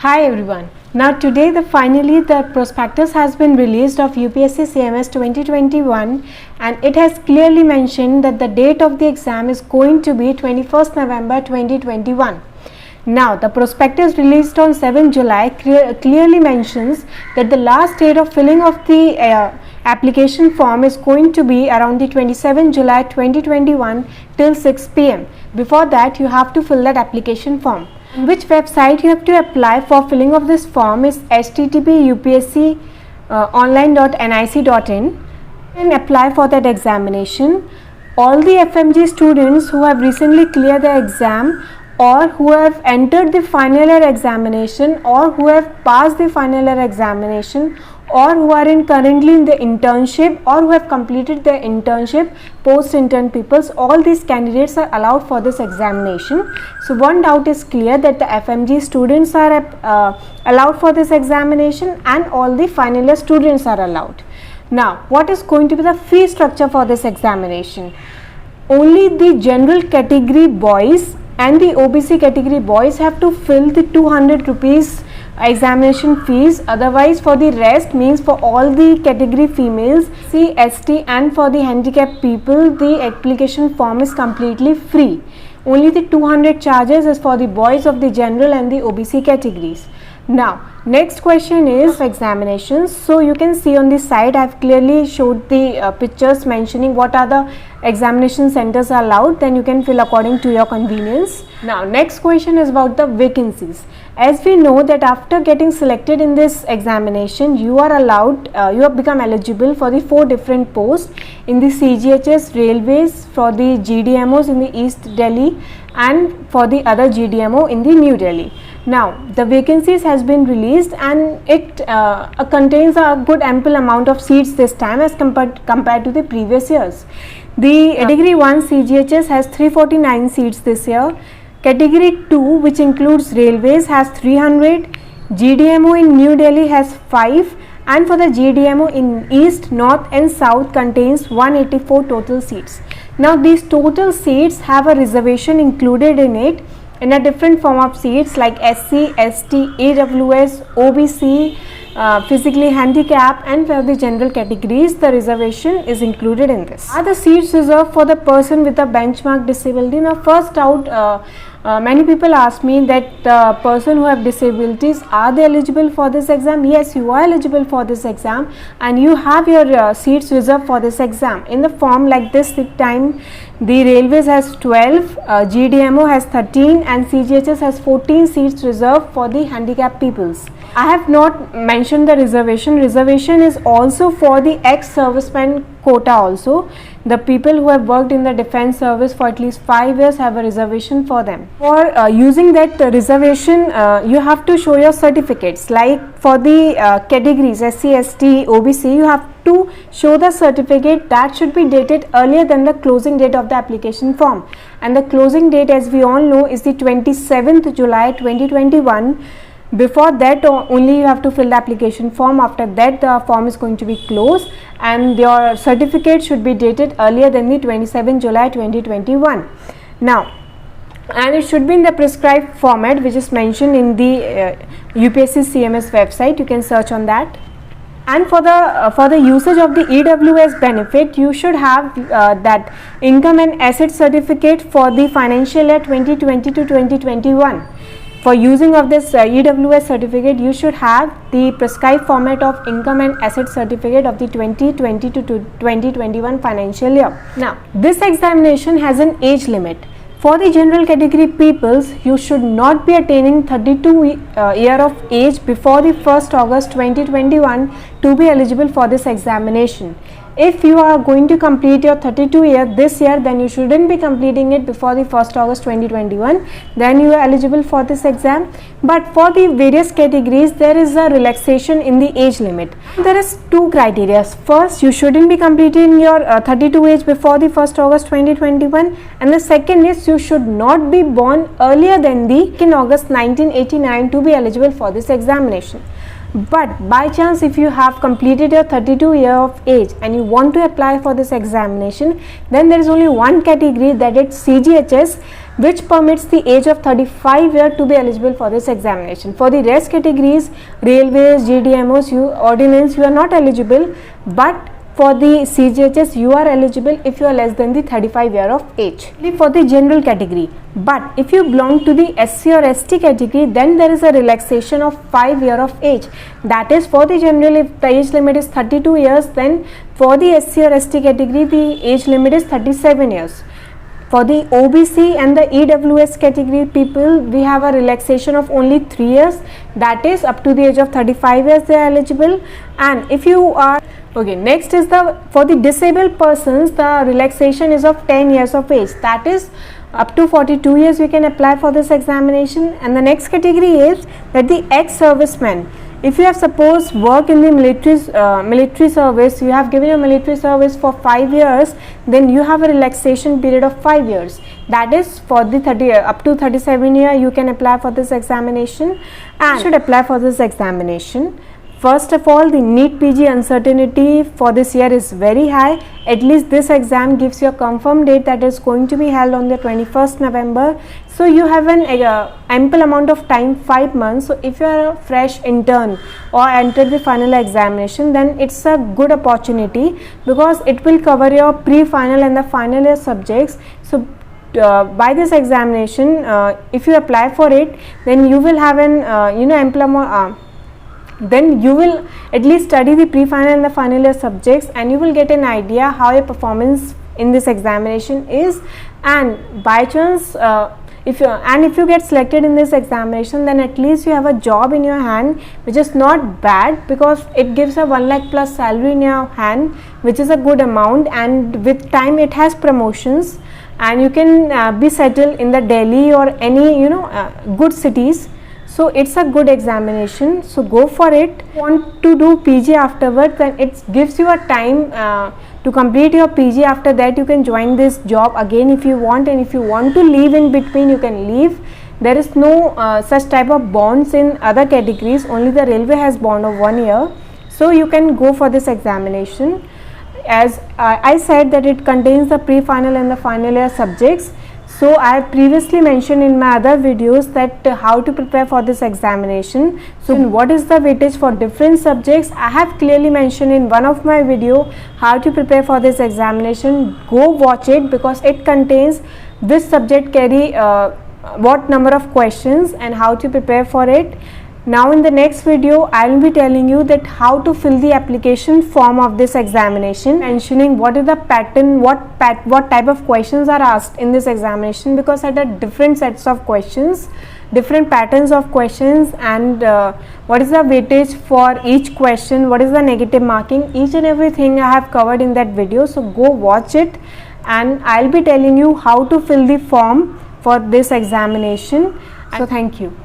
Hi everyone. Now today finally the prospectus has been released of UPSC CMS 2021 and it has clearly mentioned that the date of the exam is going to be 21st November 2021. Now the prospectus released on 7 July clearly mentions that the last date of filling of the application form is going to be around the 27 July 2021 till 6 p.m. Before that you have to fill that application form. Which website you have to apply for filling of this form is http://upsconline.nic.in and apply for that examination. All the FMG students who have recently cleared the exam or who have entered the final year examination or who have passed the final year examination or who are currently in the internship or who have completed their internship, post-intern peoples, all these candidates are allowed for this examination. So one doubt is clear that the FMG students are allowed for this examination and all the final year students are allowed. Now what is going to be the fee structure for this examination? Only the general category boys and the OBC category boys have to fill the 200 rupees examination fees. Otherwise for the rest, means for all the category females, ST and for the handicapped people, the application form is completely free. Only the 200 charges is for the boys of the general and the OBC categories. Now next question is examinations. So you can see on the side I have clearly showed the pictures mentioning what are the examination centers are allowed, then you can fill according to your convenience. Now next question is about the vacancies. As we know that after getting selected in this examination, you are allowed, you have become eligible for the 4 different posts in the CGHS, railways, for the GDMOs in the East Delhi and for the other GDMO in the New Delhi. Now the vacancies has been released and it contains a good ample amount of seats this time as compared to the previous years. The category 1 CGHS has 349 seats this year. Category 2, which includes railways, has 300, GDMO in New Delhi has 5 and for the GDMO in East, North and South contains 184 total seats. Now these total seats have a reservation included in it in a different form of seats like SC, ST, AWS, OBC, physically handicapped, and for the general categories the reservation is included in this. Are the seats reserved for the person with a benchmark disability? Now first out, many people ask me that the person who have disabilities, are they eligible for this exam? Yes, you are eligible for this exam and you have your seats reserved for this exam in the form like this time. The railways has 12, GDMO has 13 and CGHS has 14 seats reserved for the handicapped peoples. I have not mentioned the reservation. Reservation is also for the ex-servicemen quota also. The people who have worked in the defense service for at least 5 years have a reservation for them. For using that reservation, you have to show your certificates. Like for the categories SC, ST, OBC, you have to show the certificate that should be dated earlier than the closing date of the application form. And the closing date, as we all know, is the 27th July 2021. Before that only you have to fill the application form. After that the form is going to be closed and your certificate should be dated earlier than the 27 July 2021. Now, and it should be in the prescribed format which is mentioned in the UPSC CMS website. You can search on that. And for the usage of the EWS benefit, you should have that income and asset certificate for the financial year 2020 to 2021. For using of this EWS certificate, you should have the prescribed format of income and asset certificate of the 2020 to 2021 financial year. Now, this examination has an age limit. For the general category peoples, you should not be attaining 32 year of age before the 1st August 2021 to be eligible for this examination. If you are going to complete your 32 year this year, then you shouldn't be completing it before the 1st August 2021. Then you are eligible for this exam. But for the various categories, there is a relaxation in the age limit. There is 2 criteria. First, you shouldn't be completing your 32 age before the 1st August 2021. And the second is you should not be born earlier than the August 1989 to be eligible for this examination. But by chance if you have completed your 32 year of age and you want to apply for this examination, then there is only one category, that is CGHS, which permits the age of 35 years to be eligible for this examination. For the rest categories, railways, GDMOs, ordnance, you are not eligible, but for the CGHS you are eligible if you are less than the 35 year of age. For the general category, but if you belong to the SC or ST category, then there is a relaxation of 5 year of age. That is, for the general, if the age limit is 32 years, then for the SC or ST category the age limit is 37 years. For the OBC and the EWS category people, we have a relaxation of only 3 years, that is up to the age of 35 years they are eligible. And if you are okay, next is for the disabled persons, the relaxation is of 10 years of age, that is up to 42 years we can apply for this examination. And the next category is that the ex-servicemen. If you have suppose work in the military service, you have given your military service for 5 years, then you have a relaxation period of 5 years. That is for the up to 37 year you can apply for this examination and should apply for this examination. First of all, the NEET PG uncertainty for this year is very high. At least this exam gives you a confirmed date that is going to be held on the 21st November. So you have an ample amount of time, 5 months. So if you are a fresh intern or entered the final examination, then it's a good opportunity because it will cover your pre-final and the final year subjects. So by this examination, if you apply for it, then you will have an ample amount. Then you will at least study the pre-final and the final year subjects, and you will get an idea how your performance in this examination is. And by chance, if you get selected in this examination, then at least you have a job in your hand, which is not bad because it gives a 1 lakh plus salary in your hand, which is a good amount, and with time it has promotions, and you can be settled in the Delhi or any good cities. So it's a good examination, so go for it. If you want to do PG afterwards, then it gives you a time to complete your PG. After that you can join this job again if you want, and if you want to leave in between, you can leave. There is no such type of bonds in other categories, only the railway has bond of 1 year. So you can go for this examination. As I said that it contains the pre-final and the final year subjects. So I have previously mentioned in my other videos that how to prepare for this examination. So what is the weightage for different subjects, I have clearly mentioned in one of my video how to prepare for this examination. Go watch it because it contains which subject carry what number of questions and how to prepare for it. Now in the next video I will be telling you that how to fill the application form of this examination, mentioning what is the pattern, what type of questions are asked in this examination, because there are different sets of questions, different patterns of questions, and what is the weightage for each question, what is the negative marking, each and everything I have covered in that video. So go watch it, and I will be telling you how to fill the form for this examination. So thank you.